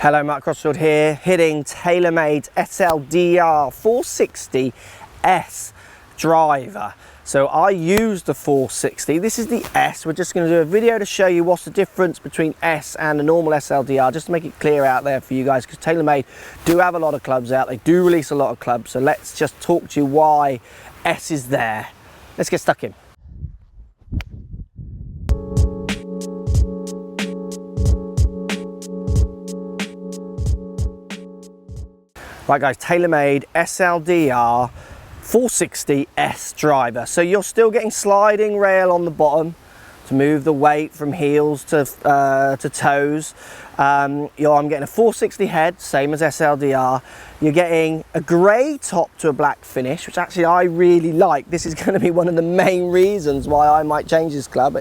Hello, Mark Crossfield here, hitting TaylorMade SLDR 460 S Driver. So I use the 460, this is the S. We're just going to do a video to show you what's the difference between S and a normal SLDR, just to make it clear out there for you guys, because TaylorMade do have a lot of clubs out, they do release a lot of clubs, so let's just talk to you why S is there. Let's get stuck in. Right guys, TaylorMade SLDR 460 S Driver. So you're still getting sliding rail on the bottom to move the weight from heels to toes. I'm getting a 460 head, same as SLDR. You're getting a grey top to a black finish, which actually I really like. This is going to be one of the main reasons why I might change this club.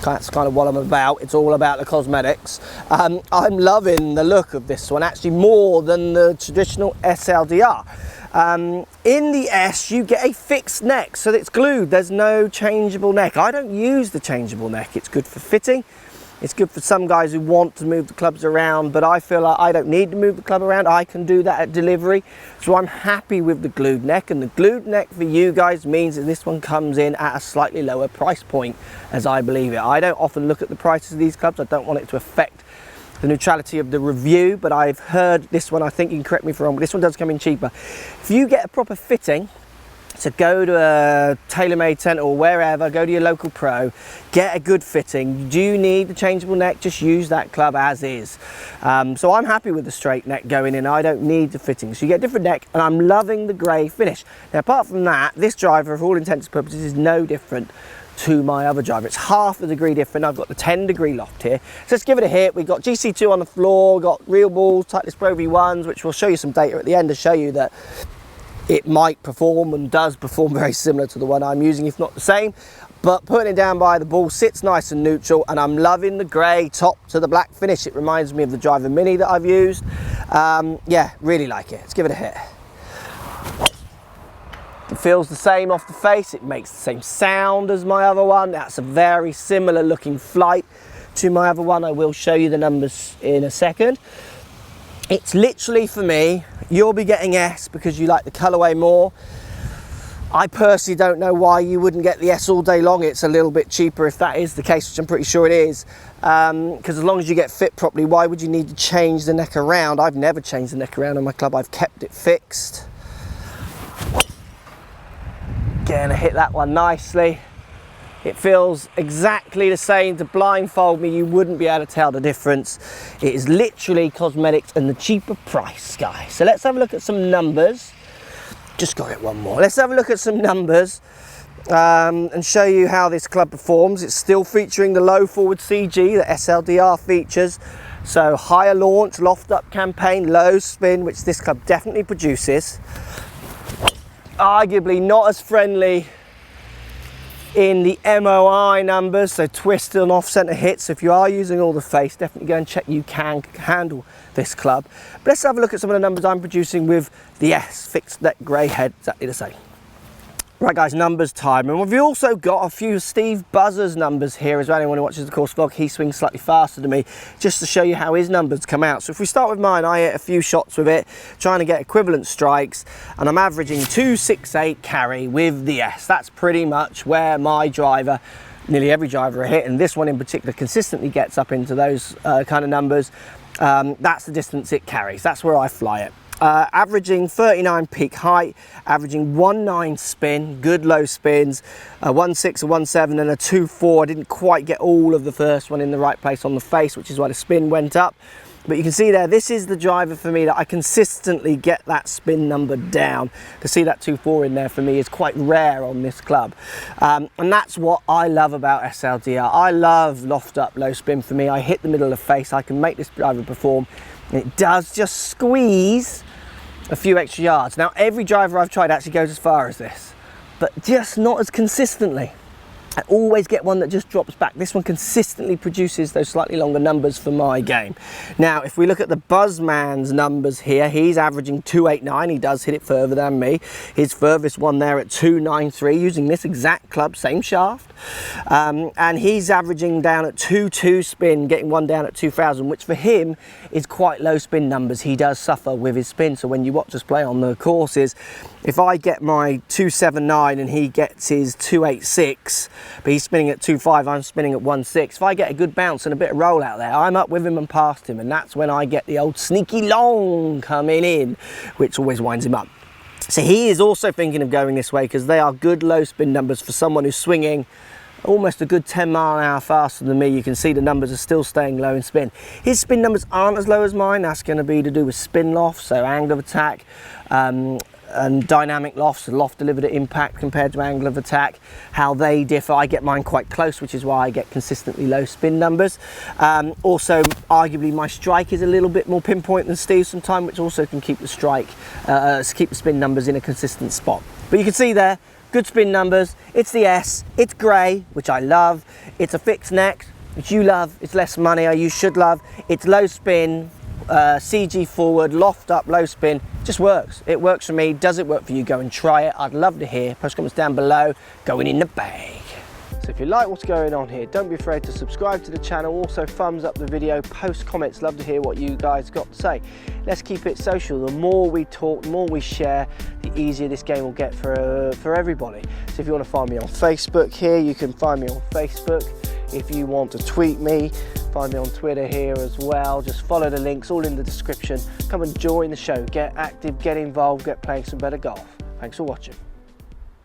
That's kind of what I'm about. It's all about the cosmetics. I'm loving the look of this one, actually more than the traditional SLDR. In the S, you get a fixed neck, so it's glued. There's no changeable neck. I don't use the changeable neck. It's good for fitting. It's good for some guys who want to move the clubs around, but I feel like I don't need to move the club around. I can do that at delivery. So I'm happy with the glued neck, and the glued neck for you guys means that this one comes in at a slightly lower price point, as I believe it. I don't often look at the prices of these clubs. I don't want it to affect the neutrality of the review, but I've heard this one, I think you can correct me if I'm wrong, but this one does come in cheaper. If you get a proper fitting, so go to a TaylorMade centre or wherever, go to your local pro, get a good fitting. Do you need the changeable neck? Just use that club as is. So I'm happy with the straight neck going in. I don't need the fitting. So you get a different neck, and I'm loving the grey finish. Now apart from that, this driver, for all intents and purposes, is no different to my other driver. It's half a degree different. I've got the 10-degree loft here. So let's give it a hit. We've got GC2 on the floor, got real balls, Titleist Pro V1s, which we'll show you some data at the end to show you that it might perform and does perform very similar to the one I'm using, if not the same. But putting it down by the ball sits nice and neutral, and I'm loving the grey top to the black finish. It reminds me of the Driver Mini that I've used. Yeah, really like it. Let's give it a hit. It feels the same off the face. It makes the same sound as my other one. That's a very similar looking flight to my other one. I will show you the numbers in a second. It's literally, for me, you'll be getting S because you like the colourway more. I personally don't know why you wouldn't get the S all day long. It's a little bit cheaper if that is the case, which I'm pretty sure it is. Because as long as you get fit properly, why would you need to change the neck around? I've never changed the neck around on my club. I've kept it fixed. Getting to hit that one nicely. It feels exactly the same. To blindfold me, you wouldn't be able to tell the difference. It is literally cosmetics and the cheaper price, guys. So let's have a look at some numbers. Just got it one more. Let's have a look at some numbers and show you how this club performs. It's still featuring the low forward CG that SLDR features. So higher launch, loft up campaign, low spin, which this club definitely produces. Arguably not as friendly in the MOI numbers, so twist and off centre hits. So if you are using all the face, definitely go and check you can handle this club. But let's have a look at some of the numbers I'm producing with the S fixed neck grey head, exactly the same. Right guys, numbers time, and we've also got a few Steve Buzzer's numbers here as well. Anyone who watches the course vlog, he swings slightly faster than me, just to show you how his numbers come out. So if we start with mine, I hit a few shots with it, trying to get equivalent strikes, and I'm averaging 268 carry with the S. That's pretty much where my driver, nearly every driver I hit, and this one in particular consistently gets up into those kind of numbers. That's the distance it carries. That's where I fly it. Averaging 39 peak height, averaging 1.9 spin, good low spins, a 1.6, a 1.7 and a 2.4. I didn't quite get all of the first one in the right place on the face, which is why the spin went up. But you can see there, this is the driver for me that I consistently get that spin number down. To see that 2.4 in there for me is quite rare on this club. And that's what I love about SLDR. I love loft up, low spin for me. I hit the middle of the face, I can make this driver perform. And it does just squeeze a few extra yards. Now every driver I've tried actually goes as far as this, but just not as consistently. I always get one that just drops back. This one consistently produces those slightly longer numbers for my game. Now, if we look at the Buzzman's numbers here, he's averaging 289. He does hit it further than me. His furthest one there at 293 using this exact club, same shaft. And he's averaging down at 2.2 spin, getting one down at 2000, which for him is quite low spin numbers. He does suffer with his spin. So when you watch us play on the courses, if I get my 279 and he gets his 286, but he's spinning at 2.5, I'm spinning at 1.6. If I get a good bounce and a bit of roll out there, I'm up with him and past him, and that's when I get the old sneaky long coming in, which always winds him up. So he is also thinking of going this way because they are good low spin numbers for someone who's swinging almost a good 10 mile an hour faster than me. You can see the numbers are still staying low in spin. His spin numbers aren't as low as mine. That's going to be to do with spin loft, so angle of attack, and dynamic lofts, loft delivered at impact compared to angle of attack, how they differ. I get mine quite close, which is why I get consistently low spin numbers. Also, arguably my strike is a little bit more pinpoint than Steve's sometimes, which also can keep the strike, keep the spin numbers in a consistent spot. But you can see there, good spin numbers. It's the S, it's grey, which I love. It's a fixed neck, which you love. It's less money, you should love. It's low spin, CG forward, loft up, low spin. Just works. It works for me. Does it work for you? Go and try it. I'd love to hear. Post comments down below. Going in the bag. So if you like what's going on here, don't be afraid to subscribe to the channel. Also thumbs up the video, post comments. Love to hear what you guys got to say. Let's keep it social. The more we talk, the more we share, the easier this game will get for everybody. So if you want to find me on Facebook here, you can find me on Facebook. If you want to tweet me, find me on Twitter here as well. Just follow the links, all in the description. Come and join the show. Get active, get involved, get playing some better golf. Thanks for watching.